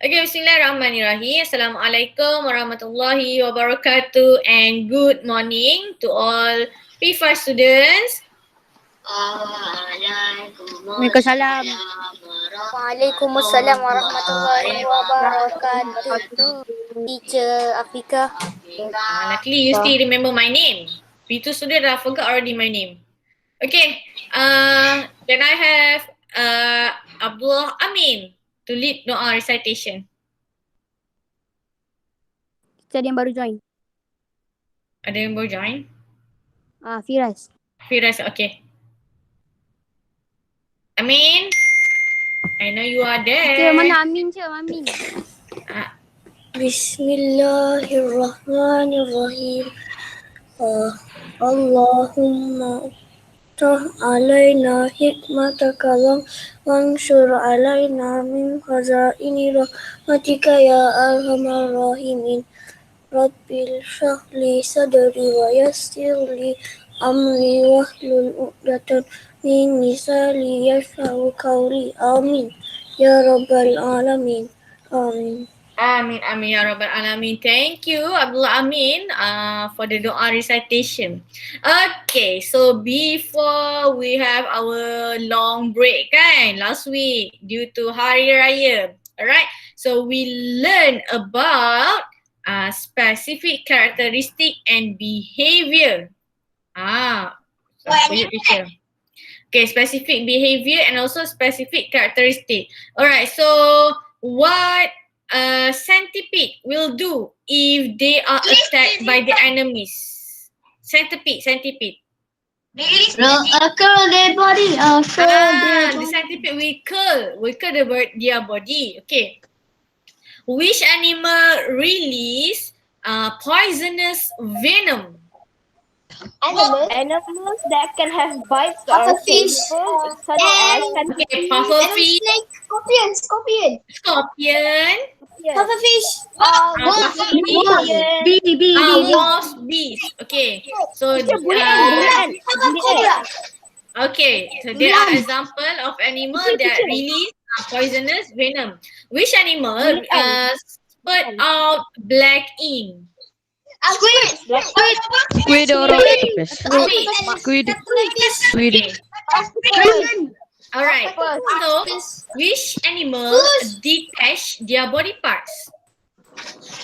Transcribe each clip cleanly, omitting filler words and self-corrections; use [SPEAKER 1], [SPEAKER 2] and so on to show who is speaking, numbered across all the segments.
[SPEAKER 1] Okay, bismillahirrahmanirrahim. Assalamualaikum warahmatullahi wabarakatuh and good morning to all P5 students.
[SPEAKER 2] Waalaikumsalam.
[SPEAKER 3] Waalaikumsalam warahmatullahi wabarakatuh. Teacher Afika.
[SPEAKER 1] Luckily you still remember my name. P2 student I forgot already my name. Okay, can I have Abdullah Amin to lead doa recitation?
[SPEAKER 2] Kita ada yang baru join.
[SPEAKER 1] Ada yang baru join?
[SPEAKER 2] Firas.
[SPEAKER 1] Firas, okay. Amin, I know you are there.
[SPEAKER 2] Cik, mana Amin cik? Amin.
[SPEAKER 3] Bismillahirrahmanirrahim. Allahumma alaina hikmataka wansur alaina min khazaini rahmatika ya arhamar rahimin. Rabbil shrahli sadri wa yassirli amri wahlul 'uqdatam min lisani yafqahu qawli. Amin ya rabbal alamin. Amin.
[SPEAKER 1] Amin, amin ya rabbal alamin. Thank you Abdullah Amin for the doa recitation. Okay, so before we have our long break kan last week due to Hari Raya. Alright, so we learn about specific characteristic and behavior. For you teacher. Okay, specific behavior and also specific characteristic. Alright, so what centipede will do if they are attacked by the enemies? Centipede.
[SPEAKER 3] Curl their body.
[SPEAKER 1] The centipede will curl their body. Okay. Which animal release poisonous venom?
[SPEAKER 4] Animals that can have bites or
[SPEAKER 3] Pufferfish.
[SPEAKER 4] painful, such as
[SPEAKER 1] Okay, pufferfish,
[SPEAKER 3] Scorpion. Pufferfish.
[SPEAKER 1] wasp, bees. Okay, so okay, so there are example of animal that release poisonous venom. Which animal spurt out black ink?
[SPEAKER 5] Squid or octopus? Squid.
[SPEAKER 1] Alright, so which animal detach their body parts?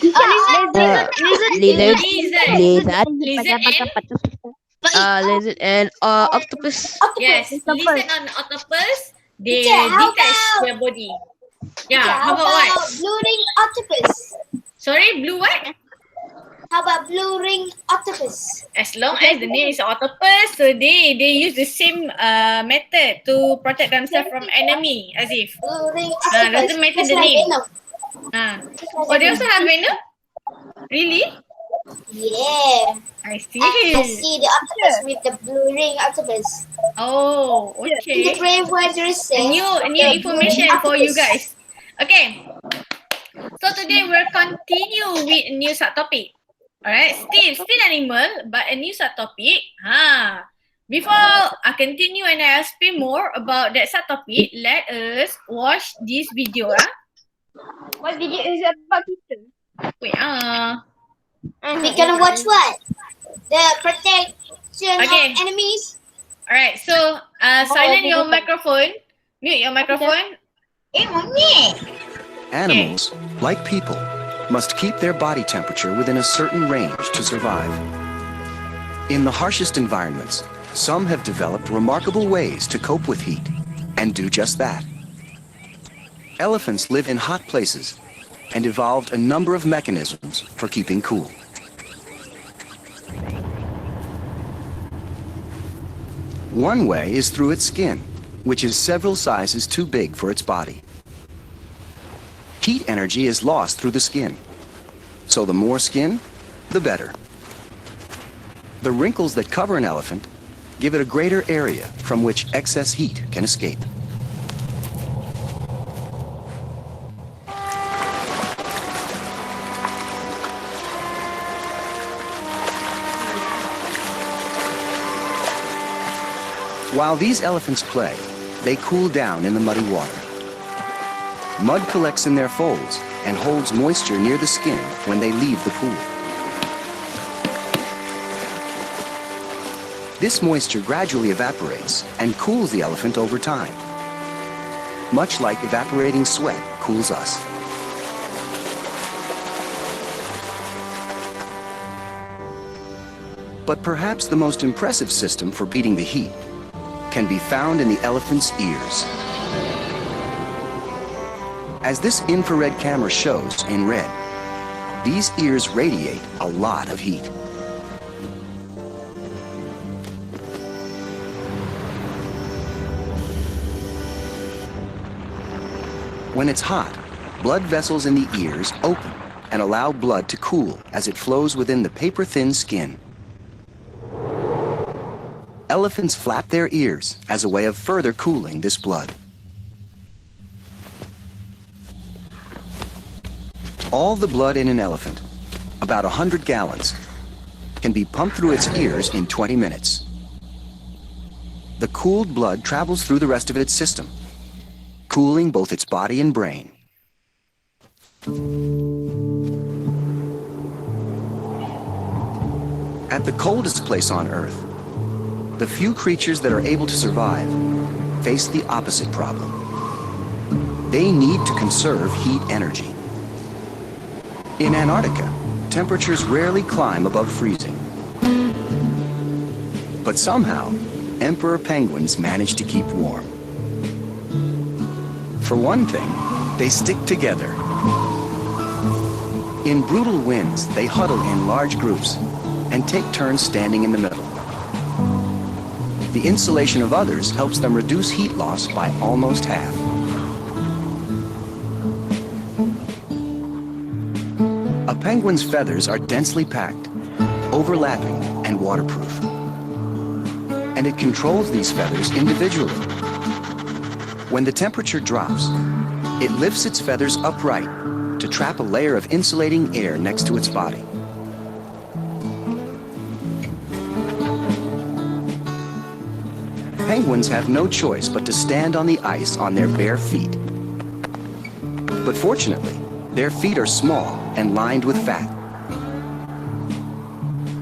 [SPEAKER 5] Lizard.
[SPEAKER 1] Lizard and
[SPEAKER 5] Octopus.
[SPEAKER 1] yes, lizard and octopus, they detach their body. Yeah, how about what?
[SPEAKER 3] Blue ring octopus.
[SPEAKER 1] Sorry, blue what?
[SPEAKER 3] How about blue ring octopus?
[SPEAKER 1] As long as the name is octopus, so they use the same method to protect themselves from enemy, as if.
[SPEAKER 3] Blue ring octopus.
[SPEAKER 1] Doesn't matter
[SPEAKER 3] Just
[SPEAKER 1] the
[SPEAKER 3] like
[SPEAKER 1] name.
[SPEAKER 3] venom.
[SPEAKER 1] Oh, they also have venom? Really?
[SPEAKER 3] Yeah.
[SPEAKER 1] I see.
[SPEAKER 3] I see the octopus with the blue ring octopus.
[SPEAKER 1] Oh,
[SPEAKER 3] In the
[SPEAKER 1] okay.
[SPEAKER 3] brave wilderness
[SPEAKER 1] A new information for you guys. Okay. So today we'll continue with a new subtopic. Alright, still animal, but a new subtopic. Before I continue and I explain more about that subtopic, let us watch this video.
[SPEAKER 4] what video is about teacher?
[SPEAKER 1] Wait,
[SPEAKER 3] We're gonna watch what? The protection
[SPEAKER 1] Okay.
[SPEAKER 3] of enemies.
[SPEAKER 1] Alright, so silent your microphone. Mute your microphone.
[SPEAKER 6] Animals, like people, must keep their body temperature within a certain range to survive. In the harshest environments, some have developed remarkable ways to cope with heat and do just that. Elephants live in hot places and evolved a number of mechanisms for keeping cool. One way is through its skin, which is several sizes too big for its body. Heat energy is lost through the skin, so the more skin, the better. The wrinkles that cover an elephant give it a greater area from which excess heat can escape. While these elephants play, they cool down in the muddy water. Mud collects in their folds and holds moisture near the skin when they leave the pool. This moisture gradually evaporates and cools the elephant over time, much like evaporating sweat cools us. But perhaps the most impressive system for beating the heat can be found in the elephant's ears. As this infrared camera shows in red, these ears radiate a lot of heat. When it's hot, blood vessels in the ears open and allow blood to cool as it flows within the paper-thin skin. Elephants flap their ears as a way of further cooling this blood. All the blood in an elephant, about 100 gallons, can be pumped through its ears in 20 minutes. The cooled blood travels through the rest of its system, cooling both its body and brain. At the coldest place on Earth, the few creatures that are able to survive face the opposite problem. They need to conserve heat energy. In Antarctica, temperatures rarely climb above freezing. But somehow, emperor penguins manage to keep warm. For one thing, they stick together. In brutal winds, they huddle in large groups and take turns standing in the middle. The insulation of others helps them reduce heat loss by almost half. A penguin's feathers are densely packed, overlapping, and waterproof. And it controls these feathers individually. When the temperature drops, it lifts its feathers upright to trap a layer of insulating air next to its body. Penguins have no choice but to stand on the ice on their bare feet. But fortunately, their feet are small and lined with fat.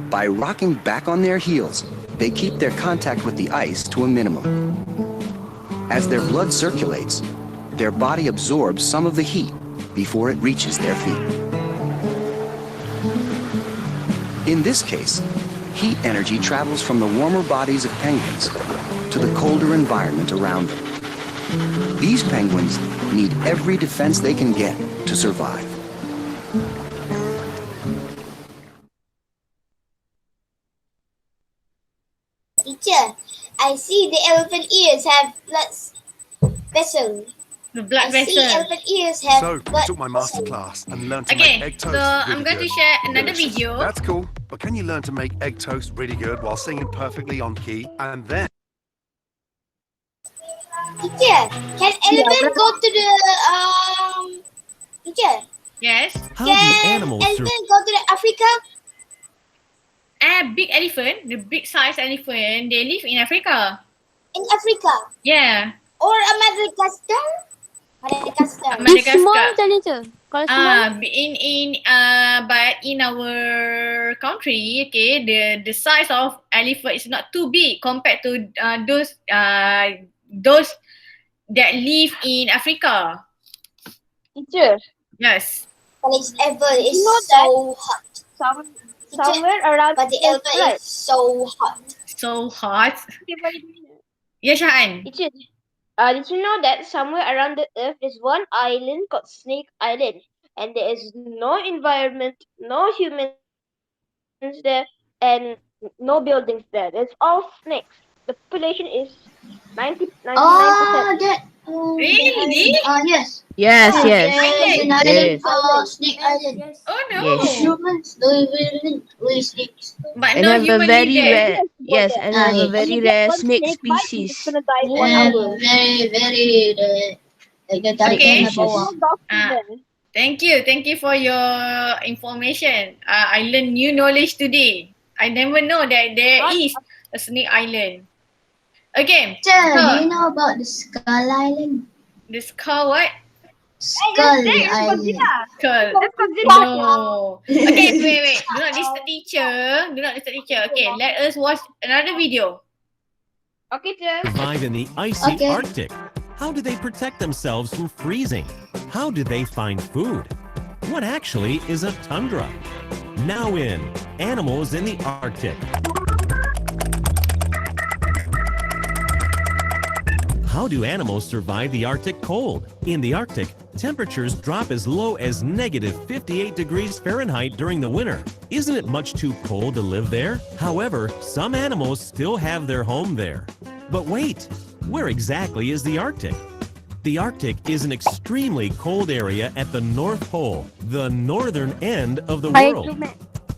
[SPEAKER 6] By rocking back on their heels, they keep their contact with the ice to a minimum. As their blood circulates, their body absorbs some of the heat before it reaches their feet. In this case, heat energy travels from the warmer bodies of penguins to the colder environment around them. These penguins need every defense they can get to survive.
[SPEAKER 3] Teacher, I see the elephant ears have blood vessels.
[SPEAKER 1] The blood
[SPEAKER 3] I see
[SPEAKER 1] vessel.
[SPEAKER 3] elephant ears have
[SPEAKER 7] So, I
[SPEAKER 3] blood
[SPEAKER 7] took my master
[SPEAKER 3] vessels.
[SPEAKER 7] class and learned to
[SPEAKER 1] Okay,
[SPEAKER 7] make egg
[SPEAKER 1] so
[SPEAKER 7] toast
[SPEAKER 1] I'm
[SPEAKER 7] really
[SPEAKER 1] going to
[SPEAKER 7] good.
[SPEAKER 1] share another video.
[SPEAKER 7] That's cool, but can you learn to make egg toast really good while singing perfectly on key? And then
[SPEAKER 3] Teacher, can elephant go to the teacher?
[SPEAKER 1] Yes.
[SPEAKER 8] How do
[SPEAKER 3] Can
[SPEAKER 8] animals
[SPEAKER 3] elephant go to the Africa?
[SPEAKER 1] Big elephant, the big size elephant, they live in Africa.
[SPEAKER 3] In Africa?
[SPEAKER 1] Yeah.
[SPEAKER 3] Or a Madagascar? Madagascar.
[SPEAKER 2] If small
[SPEAKER 1] Madagascar.
[SPEAKER 2] macam mana tu? Kalau small,
[SPEAKER 1] But in our country, okay, the size of elephant is not too big compared to those that live in Africa.
[SPEAKER 4] Teacher,
[SPEAKER 1] Yes.
[SPEAKER 3] But it's ever is
[SPEAKER 4] know
[SPEAKER 3] so hot.
[SPEAKER 4] somewhere around
[SPEAKER 3] But the
[SPEAKER 4] Earth,
[SPEAKER 3] elephant
[SPEAKER 4] right?
[SPEAKER 3] is so hot.
[SPEAKER 1] So hot. Yes, Shahan.
[SPEAKER 4] Teacher, did you know that somewhere around the Earth there's one island called Snake Island, and there is no environment, no humans there, and no buildings there. There's all snakes. The population is 99%.
[SPEAKER 3] that.
[SPEAKER 1] Really?
[SPEAKER 3] Yes.
[SPEAKER 5] Yes,
[SPEAKER 1] Oh,
[SPEAKER 5] yes.
[SPEAKER 1] yes.
[SPEAKER 3] An
[SPEAKER 5] There
[SPEAKER 3] island
[SPEAKER 5] is.
[SPEAKER 3] called Snake Island.
[SPEAKER 1] Oh no.
[SPEAKER 5] Yes.
[SPEAKER 3] Humans don't even with snakes.
[SPEAKER 1] But
[SPEAKER 5] And
[SPEAKER 1] no
[SPEAKER 5] have a
[SPEAKER 1] human
[SPEAKER 5] very
[SPEAKER 1] live there.
[SPEAKER 5] rare, yes, and have a
[SPEAKER 3] yes.
[SPEAKER 5] very
[SPEAKER 4] You get
[SPEAKER 5] rare
[SPEAKER 4] one
[SPEAKER 5] snake
[SPEAKER 4] snake bite, you're
[SPEAKER 5] species.
[SPEAKER 4] just gonna die in 1
[SPEAKER 3] And
[SPEAKER 4] hour.
[SPEAKER 3] very like the
[SPEAKER 1] Okay.
[SPEAKER 3] Titan bawah.
[SPEAKER 4] No doctor
[SPEAKER 1] Ah.
[SPEAKER 4] there.
[SPEAKER 1] Thank you for your information. I learned new knowledge today. I never know that there is a Snake Island. Okay,
[SPEAKER 3] Teacher,
[SPEAKER 1] So-
[SPEAKER 3] do you know about the Skull Island?
[SPEAKER 1] the skull what?
[SPEAKER 3] Skull
[SPEAKER 4] That's
[SPEAKER 3] Island.
[SPEAKER 4] Godzilla.
[SPEAKER 1] Cool.
[SPEAKER 4] That's Godzilla.
[SPEAKER 1] No. Okay, wait. Do not disturb teacher. Do not disturb teacher. Okay, let us watch another video.
[SPEAKER 4] Okay, teacher.
[SPEAKER 8] Survive in the icy
[SPEAKER 3] Okay.
[SPEAKER 8] Arctic. How do they protect themselves from freezing? How do they find food? What actually is a tundra? Now in Animals in the Arctic. How do animals survive the Arctic cold? In the Arctic, temperatures drop as low as -58 degrees Fahrenheit during the winter. Isn't it much too cold to live there? However, some animals still have their home there. But wait, where exactly is the Arctic? The Arctic is an extremely cold area at the North Pole, the northern end of the world.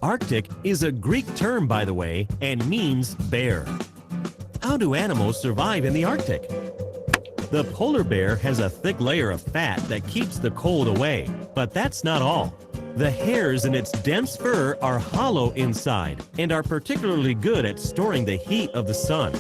[SPEAKER 8] Arctic is a Greek term, by the way, and means bear. How do animals survive in the Arctic? The polar bear has a thick layer of fat that keeps the cold away, but that's not all. The hairs in its dense fur are hollow inside and are particularly good at storing the heat of the sun.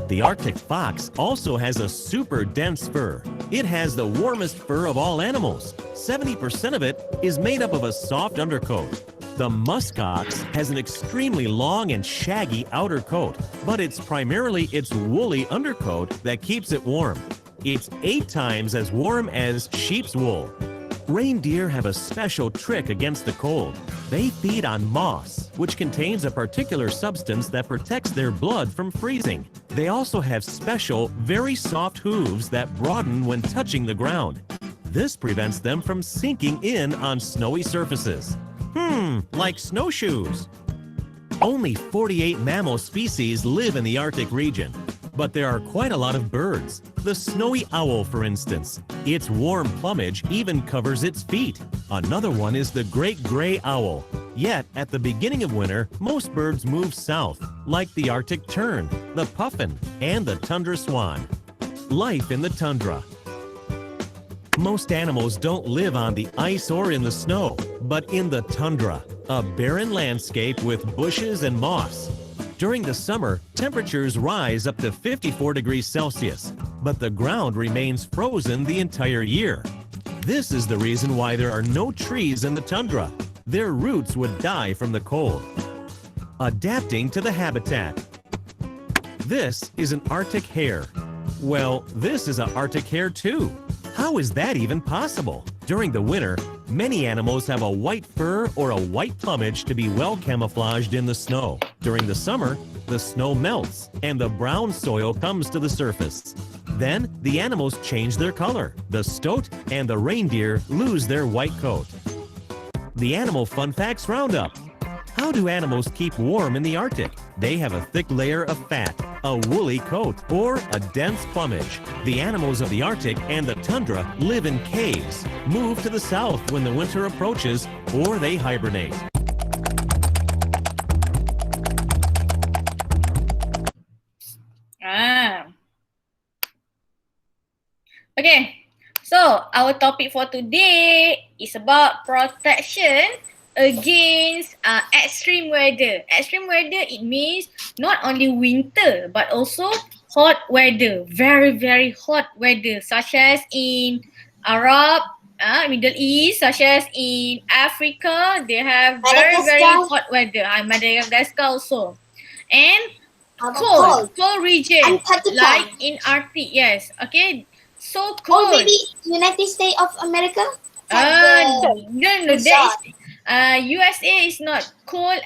[SPEAKER 8] The Arctic fox also has a super dense fur. It has the warmest fur of all animals. 70% of it is made up of a soft undercoat. The musk ox has an extremely long and shaggy outer coat, but it's primarily its woolly undercoat that keeps it warm. It's 8 times as warm as sheep's wool. Reindeer have a special trick against the cold. They feed on moss, which contains a particular substance that protects their blood from freezing. They also have special, very soft hooves that broaden when touching the ground. This prevents them from sinking in on snowy surfaces. Like snowshoes. Only 48 mammal species live in the Arctic region, but there are quite a lot of birds. The snowy owl, for instance. Its warm plumage even covers its feet. Another one is the great gray owl. Yet, at the beginning of winter, most birds move south, like the Arctic tern, the puffin, and the tundra swan. Life in the tundra. Most animals don't live on the ice or in the snow, but in the tundra, a barren landscape with bushes and moss. During the summer, temperatures rise up to 54 degrees Celsius, but the ground remains frozen the entire year. This is the reason why there are no trees in the tundra. Their roots would die from the cold. Adapting to the habitat. This is an Arctic hare. Well, this is an Arctic hare too. How is that even possible? During the winter, many animals have a white fur or a white plumage to be well camouflaged in the snow. During the summer, the snow melts and the brown soil comes to the surface. Then, the animals change their color. The stoat and the reindeer lose their white coat. The Animal Fun Facts Roundup. How do animals keep warm in the Arctic? They have a thick layer of fat, a woolly coat, or a dense plumage. The animals of the Arctic and the tundra live in caves, move to the south when the winter approaches, or they hibernate.
[SPEAKER 1] Okay, so our topic for today is about protection against extreme weather. Extreme weather, it means not only winter but also hot weather, very, very hot weather, such as in Middle East, such as in Africa, they have very, very hot weather. Madagascar also. And cold region,
[SPEAKER 3] Antarctica.
[SPEAKER 1] like in Arctic, yes. Okay, so
[SPEAKER 3] Or
[SPEAKER 1] cold.
[SPEAKER 3] maybe United States of America?
[SPEAKER 1] No, that is USA is not cold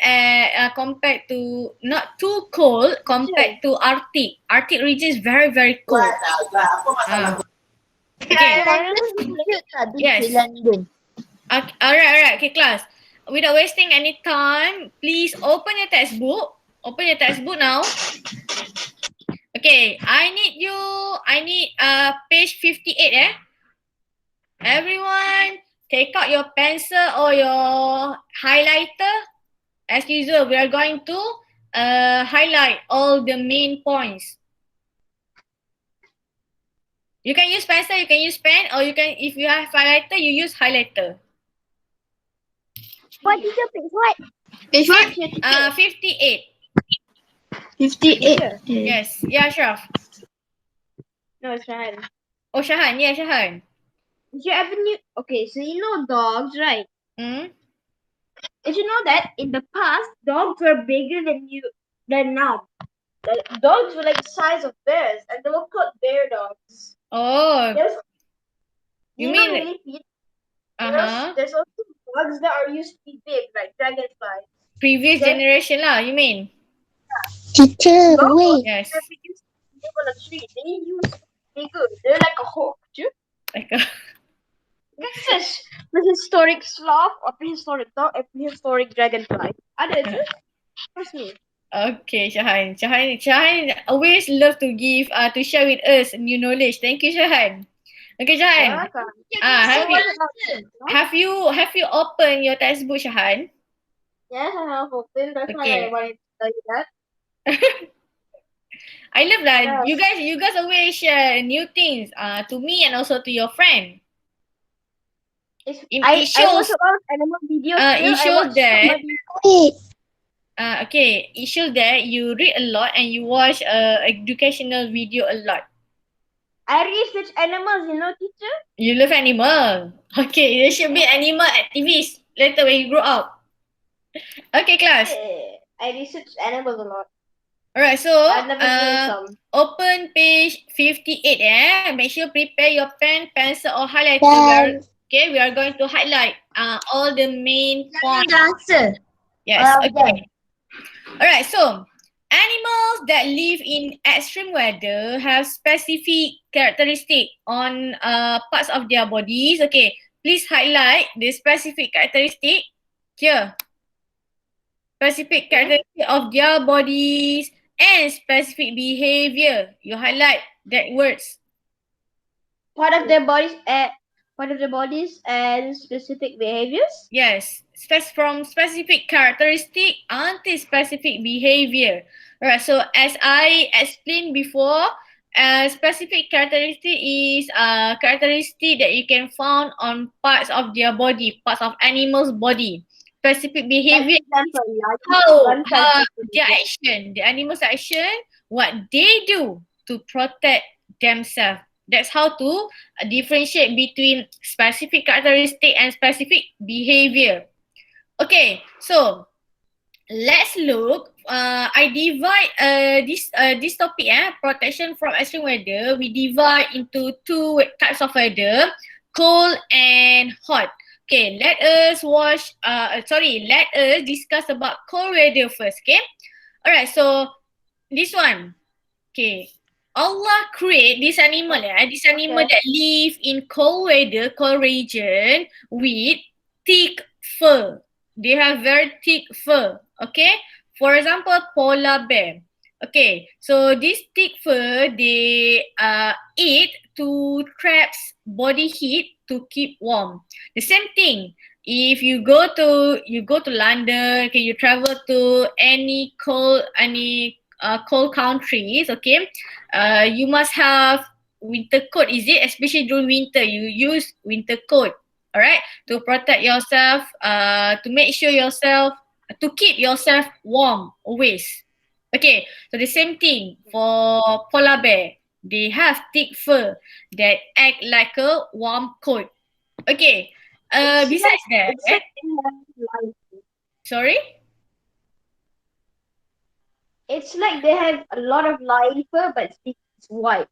[SPEAKER 1] compared to, not too cold compared to Arctic. Arctic region is very, very cold. Okay. Yes. Alright. Okay, class. Without wasting any time, please open your textbook. Open your textbook now. Okay, I need page 58 Everyone, take out your pencil or your highlighter. As usual, we are going to highlight all the main points. You can use pencil, you can use pen, or you can, if you have highlighter, you use highlighter.
[SPEAKER 2] What is your page? What?
[SPEAKER 3] Page what?
[SPEAKER 1] 58.
[SPEAKER 3] 58.
[SPEAKER 1] Yes. Yeah, Ashraf.
[SPEAKER 4] No, it's fine.
[SPEAKER 1] Oh, Shahan. Yeah, Shahan.
[SPEAKER 4] Did you ever knew? Okay, so you know dogs, right?
[SPEAKER 1] Hmm?
[SPEAKER 4] Did you know that in the past, dogs were bigger than now? Like, dogs were like the size of bears, and they were called bear dogs.
[SPEAKER 1] Oh,
[SPEAKER 4] There's,
[SPEAKER 1] you
[SPEAKER 4] you know,
[SPEAKER 1] mean,
[SPEAKER 4] millipede.
[SPEAKER 1] uh-huh.
[SPEAKER 4] There's also dogs that are used to be big, like dragonflies.
[SPEAKER 1] Previous
[SPEAKER 4] Then
[SPEAKER 1] generation lah, you mean?
[SPEAKER 3] Teacher,
[SPEAKER 4] dogs
[SPEAKER 3] wait.
[SPEAKER 1] Yes.
[SPEAKER 4] that we used to live on a tree, they used to be bigger. They're like a hawk, too.
[SPEAKER 1] Like a,
[SPEAKER 4] This is prehistoric sloth or prehistoric dog and prehistoric dragonfly. Ada tu? Trust me.
[SPEAKER 1] okay, Shahan always love to give, to share with us new knowledge. Thank you, Shahan. Okay, Shahan.
[SPEAKER 4] Welcome.
[SPEAKER 1] Have you opened your textbook, Shahan?
[SPEAKER 4] Yes, I have opened. That's why
[SPEAKER 1] Okay.
[SPEAKER 4] I wanted to tell you that.
[SPEAKER 1] I love that.
[SPEAKER 4] Yes.
[SPEAKER 1] You guys always share new things to me and also to your friend. It
[SPEAKER 4] I
[SPEAKER 1] shows
[SPEAKER 4] watch a lot of animal videos.
[SPEAKER 1] it
[SPEAKER 4] Still,
[SPEAKER 1] shows that
[SPEAKER 3] Wait.
[SPEAKER 1] okay, it shows that you read a lot and you watch educational video a lot.
[SPEAKER 4] I research animals, you know, teacher.
[SPEAKER 1] You love animal. Okay, you should be animal activist later when you grow up. Okay, class.
[SPEAKER 4] I research animals a lot.
[SPEAKER 1] Alright, so
[SPEAKER 4] I've never seen some.
[SPEAKER 1] open page 58. Make sure prepare your pen, pencil or highlighter.
[SPEAKER 3] Done.
[SPEAKER 1] Okay, we are going to highlight all the main points.
[SPEAKER 3] Answer.
[SPEAKER 1] Yes, okay. Alright, so animals that live in extreme weather have specific characteristic on parts of their bodies. Okay, please highlight the specific characteristic here. Specific characteristic of their bodies and specific behavior. You highlight that words.
[SPEAKER 4] Part of their bodies and specific behaviors.
[SPEAKER 1] Yes, from specific characteristic until specific behavior. Alright, so as I explained before, specific characteristic is characteristic that you can find on parts of their body, parts of animals' body. Specific behavior how their action, the animal's action, what they do to protect themselves. That's how to differentiate between specific characteristic and specific behavior. Okay, so let's look. I divide this topic, protection from extreme weather. We divide into two types of weather, cold and hot. Okay, let us discuss about cold weather first, okay? Alright, so this one. Okay. Allah create this animal, that live in cold weather, cold region with thick fur. They have very thick fur, okay? For example, polar bear. Okay, so this thick fur, they eat to trap body heat to keep warm. The same thing, if you go to London, okay, you travel to any cold countries, okay, you must have winter coat, is it? Especially during winter, you use winter coat, all right, to protect yourself, to make sure to keep yourself warm always. Okay, so the same thing for polar bear. They have thick fur that act like a warm coat. Okay, besides that, sorry?
[SPEAKER 4] It's like they have a lot of line fur, but it's white.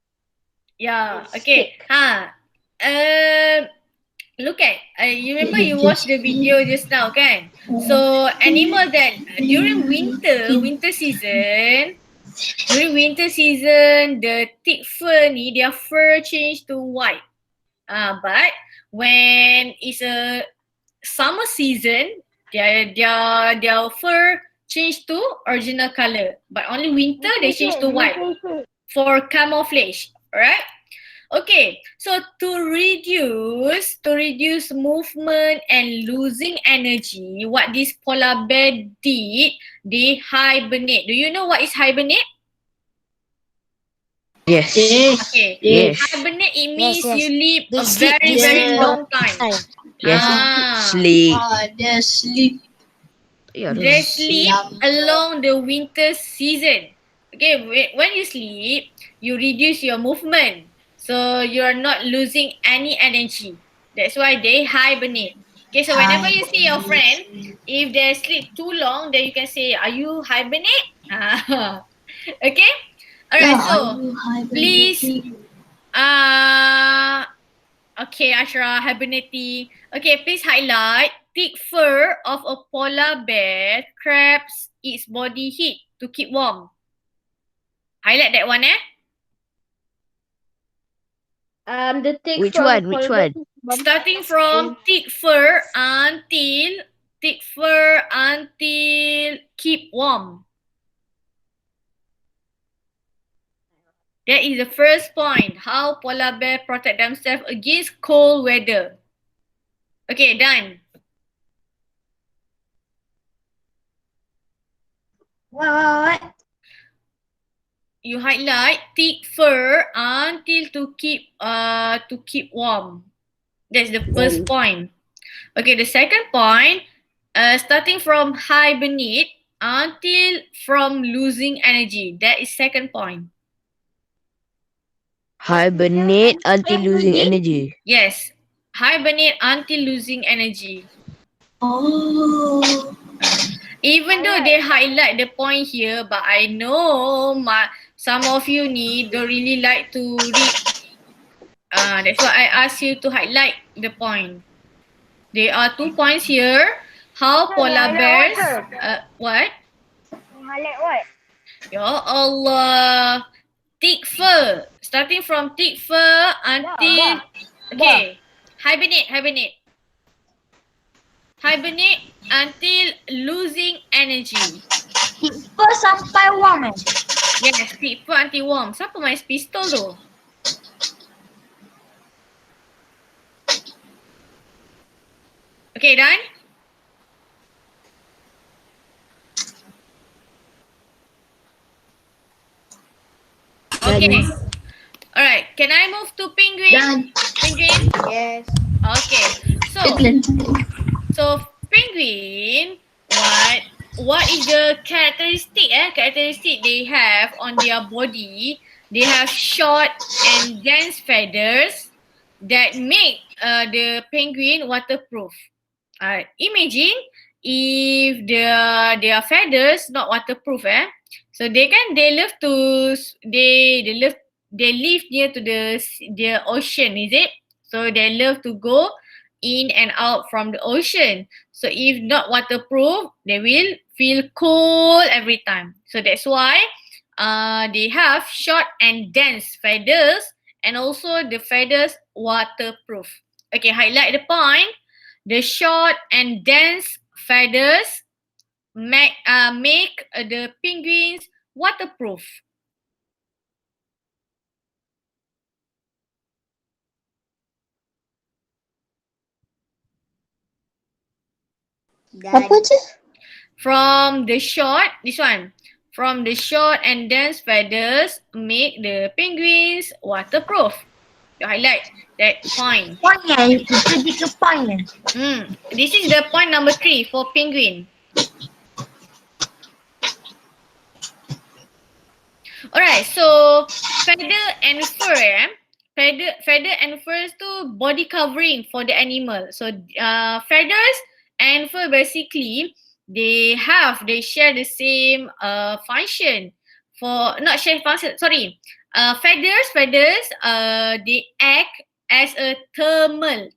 [SPEAKER 1] Yeah,
[SPEAKER 4] It's
[SPEAKER 1] okay.
[SPEAKER 4] thick.
[SPEAKER 1] Look at, you remember you watched the video just now, kan? So, animal that during winter season, the thick fur ni, their fur change to white. But when it's a summer season, their fur change to original color. But only winter they change to white for camouflage. Alright? Okay, so to reduce movement and losing energy, what this polar bear did, they hibernate. Do you know what is hibernate?
[SPEAKER 5] Yes.
[SPEAKER 1] Okay.
[SPEAKER 5] Yes.
[SPEAKER 1] Hibernate, it means
[SPEAKER 2] yes.
[SPEAKER 1] you live
[SPEAKER 2] They
[SPEAKER 1] a
[SPEAKER 2] sleep,
[SPEAKER 1] very long time.
[SPEAKER 5] Yes.
[SPEAKER 1] Sleep.
[SPEAKER 3] They sleep.
[SPEAKER 5] Yeah,
[SPEAKER 1] They sleep along the winter season. Okay, when you sleep, you reduce your movement. So you are not losing any energy. That's why they hibernate. Okay, so whenever you see your friend, if they sleep too long, then you can say, "Are you hibernate?" Okay. Alright. So please. Okay, Ashra, hibernating. Okay, please highlight. Thick fur of a polar bear traps its body heat to keep warm. Highlight that one,
[SPEAKER 4] The thick
[SPEAKER 5] Which
[SPEAKER 4] from
[SPEAKER 5] one? Which
[SPEAKER 4] polar
[SPEAKER 5] one?
[SPEAKER 4] bear-
[SPEAKER 1] Starting from thick fur until keep warm. That is the first point. How polar bear protect themselves against cold weather. Okay, done.
[SPEAKER 3] What?
[SPEAKER 1] You highlight thick fur until to keep warm. That's the first point. Okay, the second point, starting from hibernate until from losing energy. That is second point.
[SPEAKER 5] Hibernate until losing energy.
[SPEAKER 1] Yes, hibernate until losing energy.
[SPEAKER 3] Oh.
[SPEAKER 1] Even though they highlight the point here, but I know some of you don't really like to read. That's why I ask you to highlight the point. There are 2 points here. How polar bears. What?
[SPEAKER 2] Highlight what?
[SPEAKER 1] Ya Allah. Thick fur. Starting from thick fur until. Okay. Hibernate. Hibernate until losing energy.
[SPEAKER 3] Tipe sampai warm
[SPEAKER 1] Yes, thick fur until warm. Siapa main pistol tu? Okay, done? Okay. Alright, can I move to penguin?
[SPEAKER 3] Done.
[SPEAKER 1] Penguin?
[SPEAKER 4] Yes.
[SPEAKER 1] Okay. So penguin, what is the characteristic they have on their body? They have short and dense feathers that make the penguin waterproof. Imagine if their feathers not waterproof, so they live near to the ocean, is it? So they love to go in and out from the ocean. So if not waterproof, they will feel cold every time. So that's why they have short and dense feathers, and also the feathers waterproof. Okay, highlight the point. The short and dense feathers make the penguins waterproof.
[SPEAKER 3] Apa je?
[SPEAKER 1] From the short and dense feathers make the penguins waterproof. You highlight that point.
[SPEAKER 3] Point yang itu tiga point yang.
[SPEAKER 1] This is the point number 3 for penguin. Alright, so feather and fur, feather and fur tu body covering for the animal. So feathers and fur basically they share the same function. Feathers they act as a thermal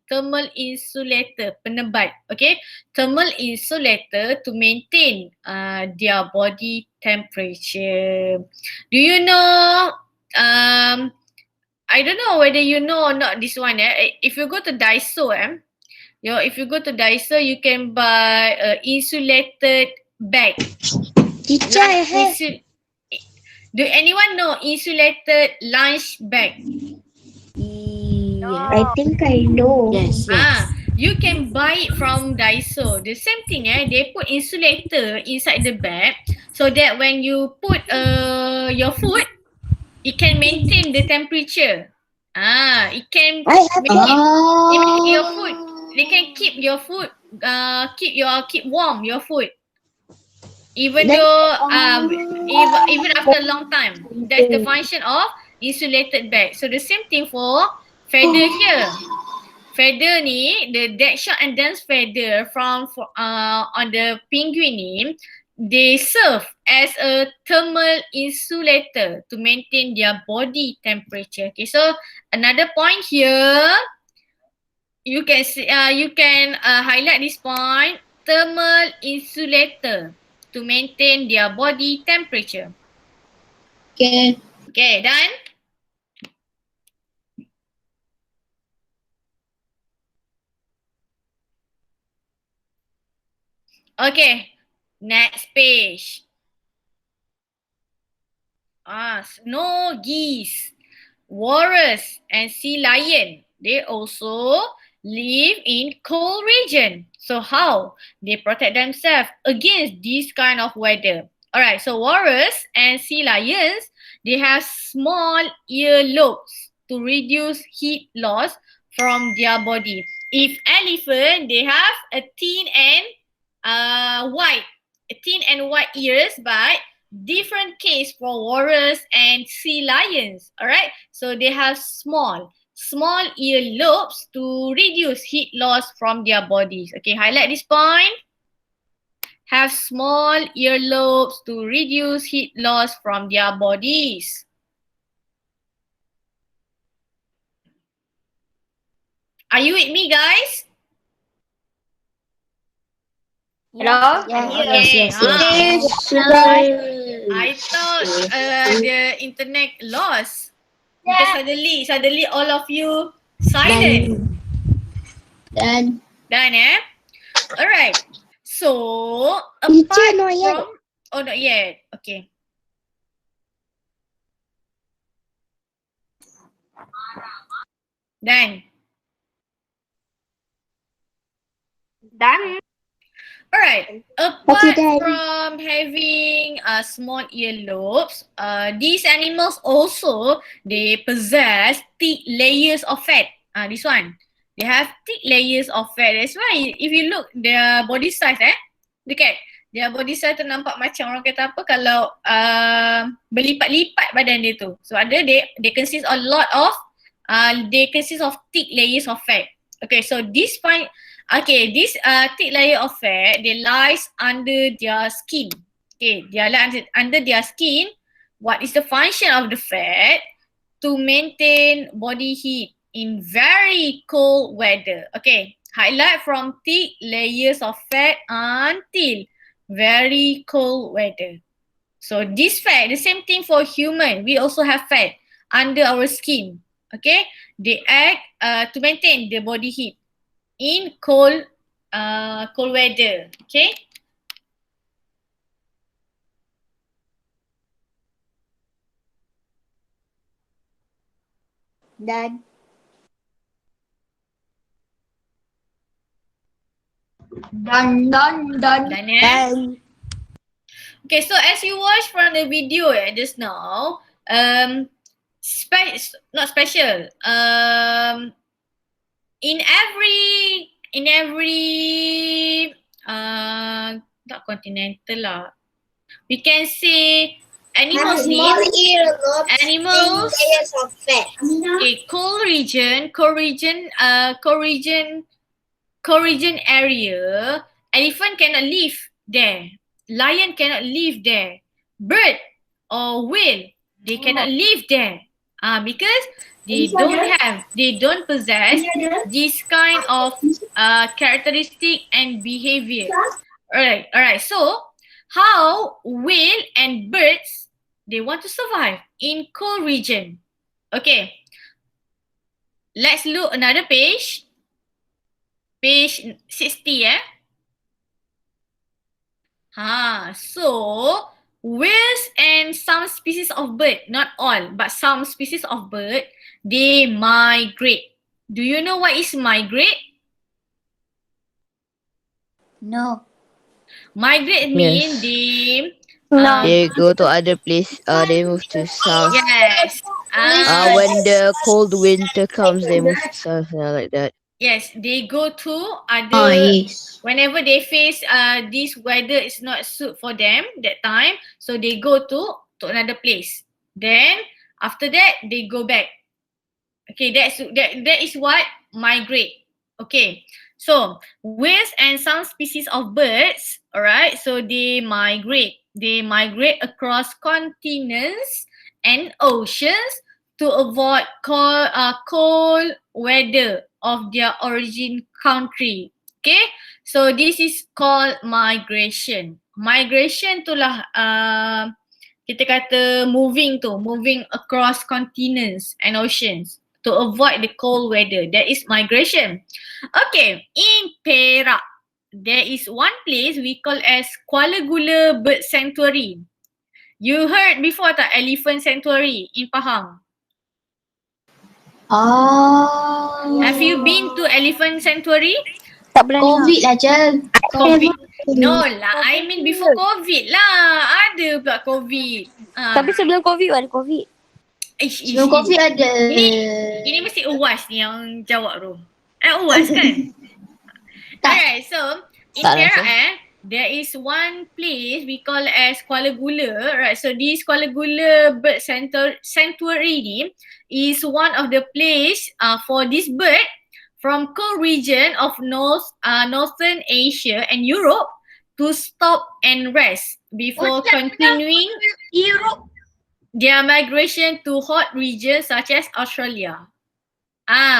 [SPEAKER 1] insulator, penebat. Okay, thermal insulator to maintain their body temperature. Do you know? I don't know whether you know or not this one. If you go to Daiso, if you go to Daiso, you can buy a insulated bag.
[SPEAKER 3] Teacher, I have.
[SPEAKER 1] Do anyone know insulated lunch bag?
[SPEAKER 3] I think I know.
[SPEAKER 2] Yes.
[SPEAKER 1] You can buy it from Daiso. The same thing, they put insulator inside the bag so that when you put your food, it can maintain the temperature. It can maintain your food. They can keep your food, keep warm your food. Even though even after a long time. That's the function of insulated bag. So the same thing for feather here. feather ni, the dead short and dense feather on the penguin ni, they serve as a thermal insulator to maintain their body temperature. Okay, so another point here, you can see, highlight this point, thermal insulator to maintain their body temperature.
[SPEAKER 3] Okay.
[SPEAKER 1] Okay, done? Okay, next page. Snow geese, walrus, and sea lion. They also live in cold region. So how they protect themselves against this kind of weather? Alright, so walrus and sea lions, they have small earlobes to reduce heat loss from their body. If elephant, they have a thin and white ears, but different case for walrus and sea lions. Alright, so they have small earlobes to reduce heat loss from their bodies. Okay, highlight this point. Have small earlobes to reduce heat loss from their bodies. Are you with me, guys?
[SPEAKER 4] Hello?
[SPEAKER 1] Okay.
[SPEAKER 3] Yes.
[SPEAKER 1] I thought the internet lost because suddenly all of you silent.
[SPEAKER 3] Done.
[SPEAKER 1] Done, eh? Alright. So
[SPEAKER 3] Teacher, not yet.
[SPEAKER 1] not yet. Okay. Done.
[SPEAKER 4] Done.
[SPEAKER 1] Alright. Apart from having small earlobes, these animals also they possess thick layers of fat. This one. They have thick layers of fat. That's why if you look their body size, look at their body size tu nampak macam orang kata apa kalau berlipat-lipat badan dia tu. So they consist a lot of thick layers of fat. Okay, so this thick layer of fat, they lies under their skin. Okay, they are under their skin. What is the function of the fat? To maintain body heat in very cold weather. Okay, highlight from thick layers of fat until very cold weather. So this fat, the same thing for human. We also have fat under our skin. Okay, they act to maintain the body heat in cold weather. Okay.
[SPEAKER 3] Done. Done.
[SPEAKER 1] Done, yeah? Okay, so as you watch from the video just now, not special. In every not continental lah. We can say animals need animals.
[SPEAKER 3] Layers of fat.
[SPEAKER 1] Okay, cold region area, elephant cannot live there. Lion cannot live there. Bird or whale, they cannot live there. Because they don't possess this kind of characteristic and behavior. Alright. So how whale and birds they want to survive in cold region? Okay. Let's look another page. Page 60, so whales and some species of bird, not all, but some species of bird, they migrate. Do you know what is migrate?
[SPEAKER 3] No.
[SPEAKER 1] Migrate mean they
[SPEAKER 5] They go to other place. They move to south.
[SPEAKER 1] yes.
[SPEAKER 5] When the cold winter comes, they move to south like that.
[SPEAKER 1] Yes, they go to other
[SPEAKER 3] Yes.
[SPEAKER 1] whenever they face this weather is not suit for them that time, so they go to another place. Then after that they go back. Okay, that is what migrate. Okay, so whales and some species of birds, alright, so they migrate. They migrate across continents and oceans to avoid cold weather of their origin country. Okay, so this is called migration. Migration tu lah kita kata moving across continents and oceans to avoid the cold weather. That is migration. Okay, in Perak, there is one place we call as Kuala Gula Bird Sanctuary. You heard before tak Elephant Sanctuary in Pahang?
[SPEAKER 3] Oh.
[SPEAKER 1] Have you been to Elephant Sanctuary?
[SPEAKER 2] Tak pernah dengar.
[SPEAKER 3] COVID lah je.
[SPEAKER 1] COVID. No lah, I mean before COVID lah. Ada pula COVID.
[SPEAKER 2] Tapi sebelum COVID ada COVID.
[SPEAKER 3] Sebelum COVID ada.
[SPEAKER 1] Ini mesti UAS ni yang jawab tu. UAS kan?
[SPEAKER 3] Tak.
[SPEAKER 1] Alright, so in
[SPEAKER 5] Tak
[SPEAKER 1] Perak
[SPEAKER 5] rasa.
[SPEAKER 1] there is one place we call as Kuala Gula. Right, so this Kuala Gula Bird Sanctuary ni is one of the place for this bird from cold region of Northern Asia and Europe to stop and rest before continuing their migration to hot regions such as Australia.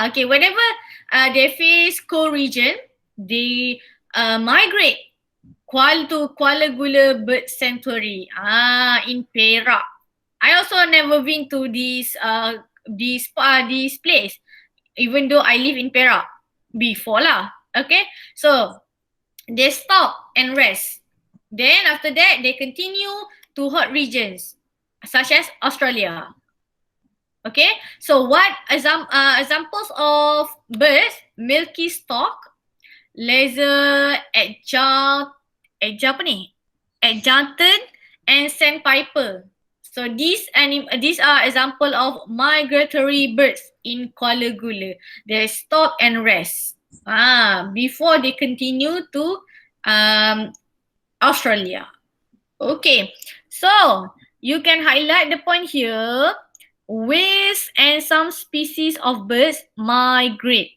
[SPEAKER 1] Okay, whenever they face cold region, they migrate to Kuala Gula Bird Sanctuary in Perak. I also never been to this place, even though I live in Perak before lah. Okay, so they stop and rest. Then after that, they continue to hot regions such as Australia. Okay, so what examples of birds? Milky stork, laser adjutant, and sandpiper. So these are example of migratory birds in Kuala Gula. They stop and rest before they continue to Australia. Okay, so you can highlight the point here. Whales and some species of birds migrate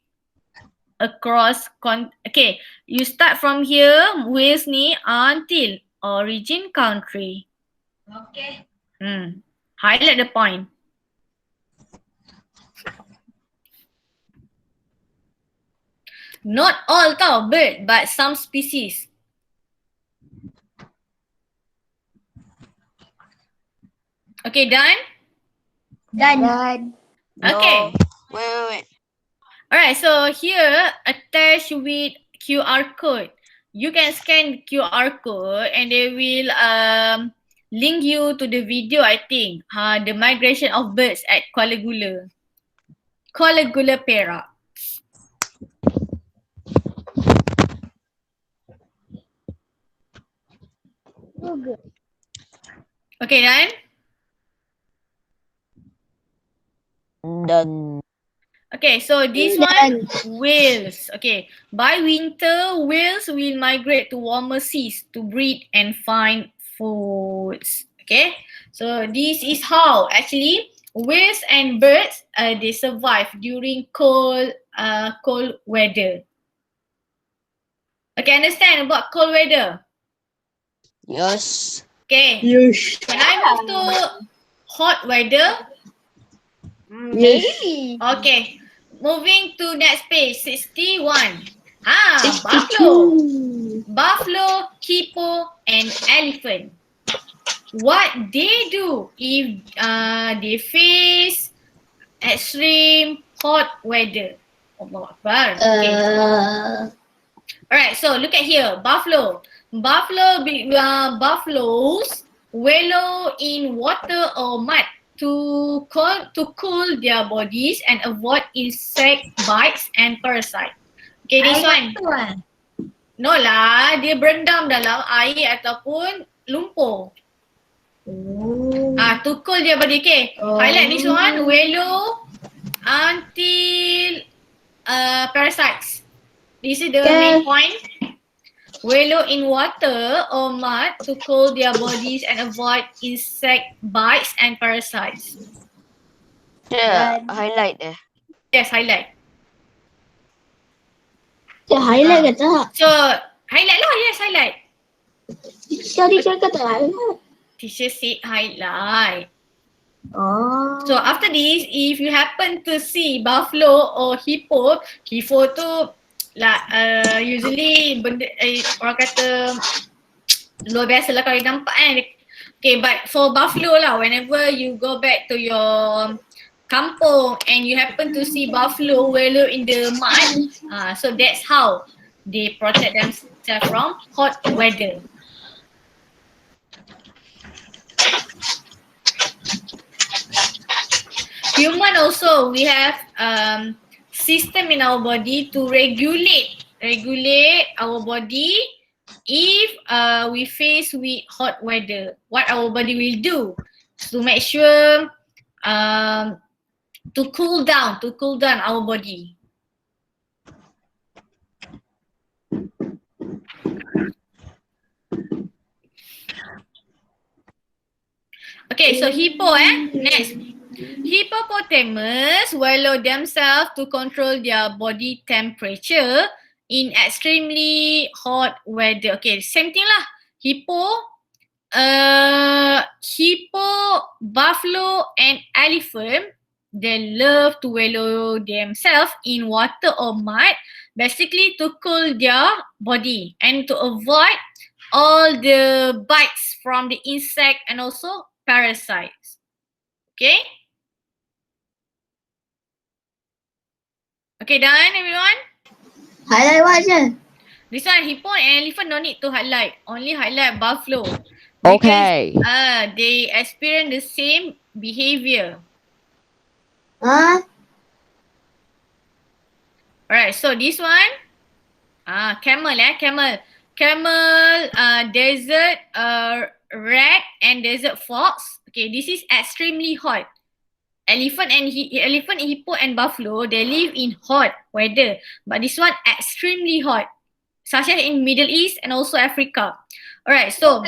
[SPEAKER 1] across okay, you start from here, whales ni until origin country.
[SPEAKER 3] Okay.
[SPEAKER 1] Highlight the point. Not all tau bird, but some species. Okay, done?
[SPEAKER 3] Done.
[SPEAKER 1] Okay.
[SPEAKER 2] Wait.
[SPEAKER 1] Alright, so here attached with QR code. You can scan QR code and they will link you to the video, I think. The migration of birds at Kuala Gula. Kuala Gula, Perak. Okay, done?
[SPEAKER 5] Done.
[SPEAKER 1] Okay, so this one, whales. Okay, by winter, whales will migrate to warmer seas to breed and find foods. Okay, so this is how actually whales and birds they survive during cold weather. Okay, understand about cold weather?
[SPEAKER 5] Yes.
[SPEAKER 1] Okay.
[SPEAKER 3] Yes.
[SPEAKER 1] Can I move to hot weather?
[SPEAKER 3] Maybe.
[SPEAKER 1] Okay. Moving to next page, 61. Buffalo. Buffalo, hippo, and elephant. What they do if they face extreme hot weather? Allah Akbar. Okay. Alright, so look at here. Buffaloes wallow in water or mud to cool their bodies and avoid insect bites and parasite. Okay, this one. No lah, dia berendam dalam air ataupun lumpur. To cool their body. Okay, highlight this one. Wallow until parasites. This is the main point. Wallow in water or mud to cool their bodies and avoid insect bites and parasites.
[SPEAKER 5] Yeah, highlight there.
[SPEAKER 1] Yes, highlight.
[SPEAKER 3] Dia highlight ke tak?
[SPEAKER 1] So, highlight lah. Yes, highlight.
[SPEAKER 3] Tadi cakap tak highlight.
[SPEAKER 1] Teacher said highlight.
[SPEAKER 3] Oh.
[SPEAKER 1] So after this, if you happen to see buffalo or hippo tu lah usually benda orang kata luar biasa lah kalau you nampak kan. Okay, but for buffalo lah, whenever you go back to your kampung and you happen to see buffalo wallow in the mud, so that's how they protect themselves from hot weather. Human also, we have system in our body to regulate our body if we face with hot weather. What our body will do to make sure to cool down our body. Okay, so hippo next. Hippopotamus wallow themselves to control their body temperature in extremely hot weather. Okay, same thing lah. Hippo, buffalo and elephant, they love to wallow themselves in water or mud, basically to cool their body and to avoid all the bites from the insect and also parasites. Okay? Okay, done everyone?
[SPEAKER 3] Highlight what je?
[SPEAKER 1] This one, hippo and elephant no need to highlight. Only highlight buffalo.
[SPEAKER 5] Okay.
[SPEAKER 1] Because they experience the same behavior.
[SPEAKER 3] Ha?
[SPEAKER 1] Alright, so this one, camel camel. Camel, desert, rat and desert fox. Okay, this is extremely hot. Elephant, hippo and buffalo, they live in hot weather. But this one extremely hot, such as in Middle East and also Africa. Alright, so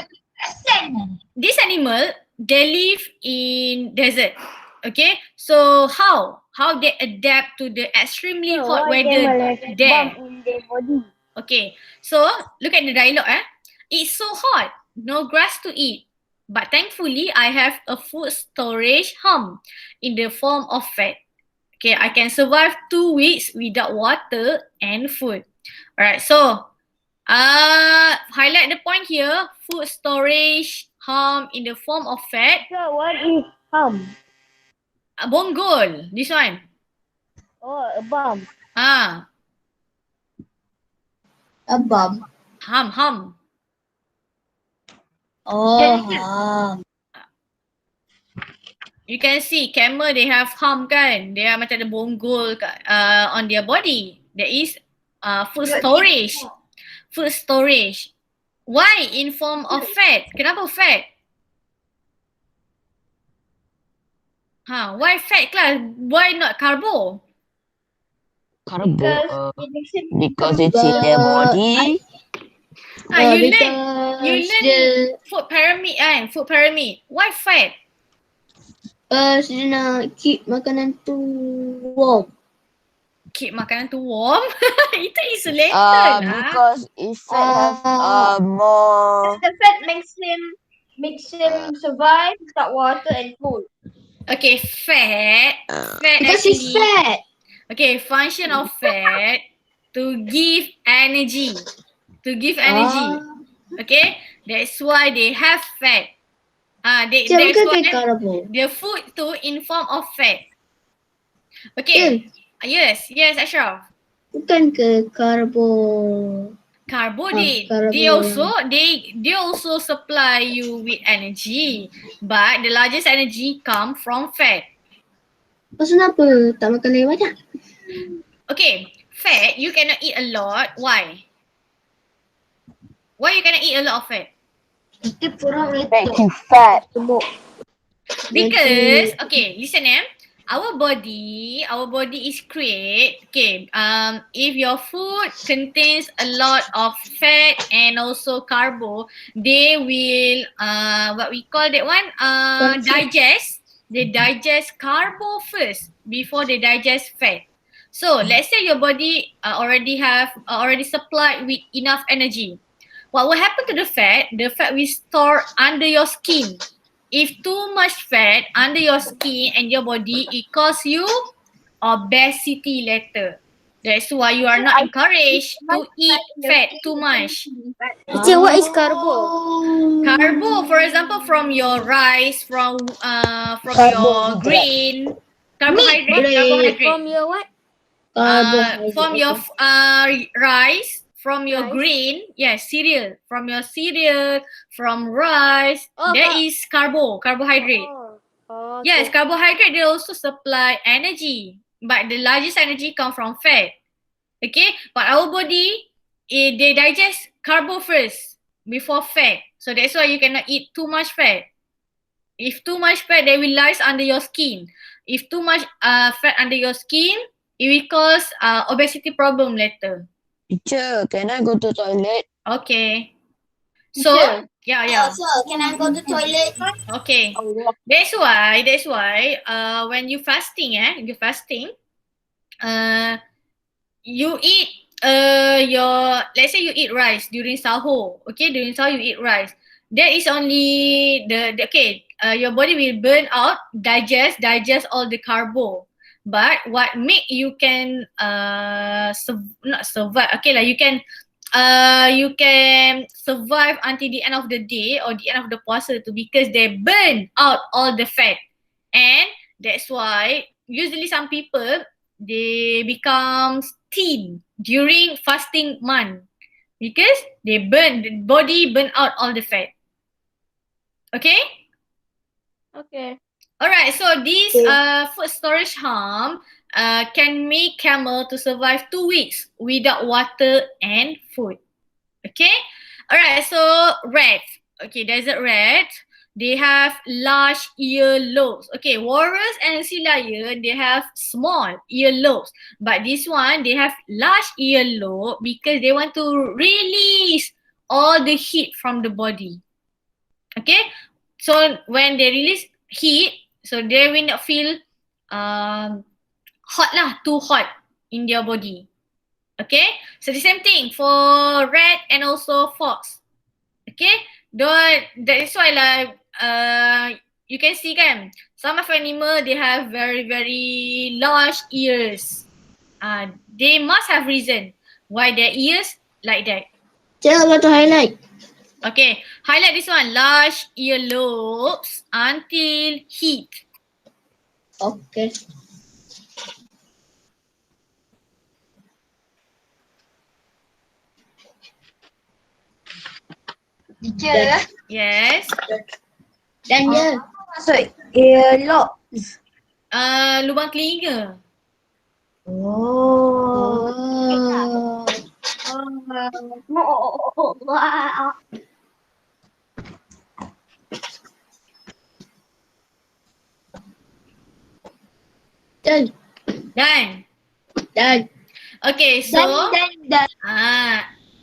[SPEAKER 1] this animal, they live in desert. Okay, so how they adapt to the extremely hot weather there? Okay, so look at the dialogue. It's so hot, no grass to eat. But thankfully, I have a food storage hum in the form of fat. Okay, I can survive 2 weeks without water and food. Alright, so highlight the point here. Food storage hum in the form of fat.
[SPEAKER 4] So what is hum?
[SPEAKER 1] Bonggol, this one.
[SPEAKER 4] Oh, a bomb.
[SPEAKER 1] Ah,
[SPEAKER 3] A bomb.
[SPEAKER 1] hum.
[SPEAKER 3] Oh,
[SPEAKER 1] You can see camel they have hum kan. They are macam ada bonggol on their body. There is food storage. Food storage. Why in form of fat? Kenapa fat? Why fat class? Why not carbo?
[SPEAKER 5] Carbo. Because it's in their body.
[SPEAKER 1] You learn food pyramid kan? Food pyramid. Why fat?
[SPEAKER 3] Dia nak keep makanan tu warm.
[SPEAKER 1] Keep makanan tu warm? Itu insulated
[SPEAKER 5] Because if have more.
[SPEAKER 4] The fat makes him survive without water and food.
[SPEAKER 1] Okay, fat
[SPEAKER 3] Because it's fat.
[SPEAKER 1] Okay, function of fat to give energy. Okay, that's why they have fat. That's why their food too in form of fat. Okay. Yes, Ashraf.
[SPEAKER 3] Bukan ke karbo?
[SPEAKER 1] Carbo
[SPEAKER 3] carbo.
[SPEAKER 1] they also supply you with energy, but the largest energy come from fat.
[SPEAKER 3] Pasal apa tak makan lagi banyak?
[SPEAKER 1] Okay, fat you cannot eat a lot. Why? Why you cannot eat a lot of fat?
[SPEAKER 5] Make you fat.
[SPEAKER 1] Because okay, listen our body is create. Okay, if your food contains a lot of fat and also carbo, they will what we call that one digest. They digest carbo first before they digest fat. So let's say your body already supplied with enough energy. What will happen to the fat? The fat will store under your skin. If too much fat under your skin and your body, it cause you obesity later. That's why you are not encouraged to eat fat too much.
[SPEAKER 2] Teacher, what is carbo?
[SPEAKER 1] Carbo, for example, from your rice, from your grain, carbohydrate.
[SPEAKER 2] From your what?
[SPEAKER 1] From your rice, from your
[SPEAKER 2] Rice.
[SPEAKER 1] grain, yes, cereal, from your cereal, from rice,
[SPEAKER 2] Oh,
[SPEAKER 1] that is carbohydrate.
[SPEAKER 2] Oh,
[SPEAKER 1] Yes, carbohydrate, they also supply energy, but the largest energy come from fat. Okay, but our body, they digest carbo first before fat. So that's why you cannot eat too much fat. If too much fat, they will lies under your skin. If too much fat under your skin, it will cause obesity problem later.
[SPEAKER 5] Teacher, can I go to toilet?
[SPEAKER 1] Okay. So,
[SPEAKER 4] Teacher.
[SPEAKER 1] yeah.
[SPEAKER 3] Also, can I go to toilet?
[SPEAKER 1] Okay. That's why when you fasting, you eat let's say you eat rice during sahur. Okay, during sahur you eat rice. That is only your body will burn out, digest all the carbo. But what make you can not survive, okay, like you can survive until the end of the day or the end of the puasa tu, because they burn out all the fat. And that's why usually some people, they become thin during fasting month because the body burn out all the fat. Okay?
[SPEAKER 4] Okay.
[SPEAKER 1] Alright, so this food storage harm can make camel to survive 2 weeks without water and food. Okay? Alright, so rat. Okay, desert rat. They have large earlobes. Okay, walrus and sea lion, they have small earlobes. But this one, they have large earlobe because they want to release all the heat from the body. Okay, so when they release heat, so they will not feel too hot in their body. Okay, so the same thing for rat and also fox. Okay, that is why you can see kan, some of animal, they have very very large ears. They must have reason why their ears like that.
[SPEAKER 2] Teacher, what to highlight?
[SPEAKER 1] Okay, highlight this one, large earlobes until heat.
[SPEAKER 2] Okay.
[SPEAKER 3] Teacher,
[SPEAKER 1] Yes.
[SPEAKER 2] Dan je. Masuk earlobe.
[SPEAKER 1] Lubang telinga.
[SPEAKER 2] Oh. Dan.
[SPEAKER 1] Done. Okay, so
[SPEAKER 2] Dan.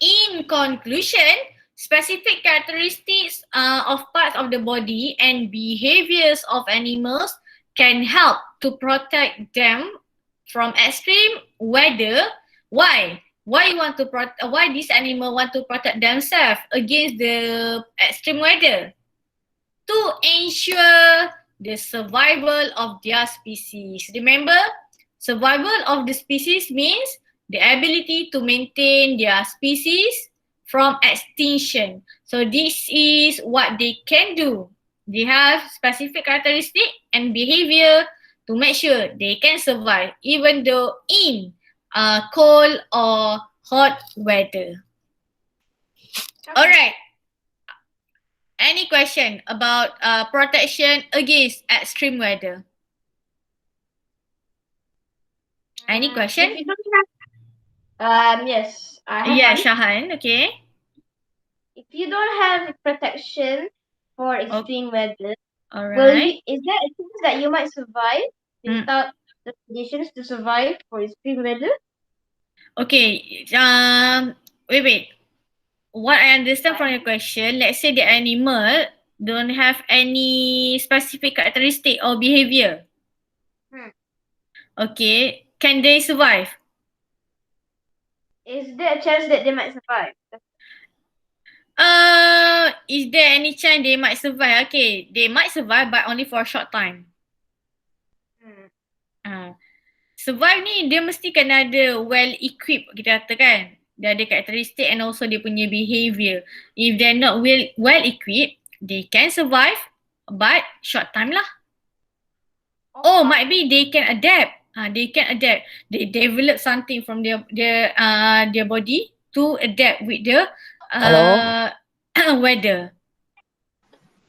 [SPEAKER 1] in conclusion, specific characteristics of parts of the body and behaviors of animals can help to protect them from extreme weather. Why? Why this animal want to protect themselves against the extreme weather? To ensure the survival of their species. Remember, survival of the species means the ability to maintain their species from extinction. So this is what they can do. They have specific characteristic and behavior to make sure they can survive even though in cold or hot weather. Alright. Any question about protection against extreme weather? Any question?
[SPEAKER 4] If you don't have, yes, I have
[SPEAKER 1] Yeah,
[SPEAKER 4] one.
[SPEAKER 1] Shahan, okay.
[SPEAKER 4] If you don't have protection for extreme weather,
[SPEAKER 1] Alright.
[SPEAKER 4] is there a chance that you might survive without the conditions to survive for extreme weather?
[SPEAKER 1] Okay, wait. What I understand from your question, let's say the animal don't have any specific characteristic or behavior. Okay, Can they survive?
[SPEAKER 4] Is there a chance that they might survive?
[SPEAKER 1] Is there any chance they might survive? Okay, they might survive but only for a short time. Survive ni dia mesti kena ada well equipped, kita kata kan. Dia ada karakteristik and also dia punya behaviour. If they're not well equipped, they can survive but short time lah. Oh, might be they can adapt. They can adapt. They develop something from their body to adapt with the weather.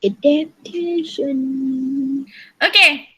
[SPEAKER 2] Adaptation.
[SPEAKER 1] Okay.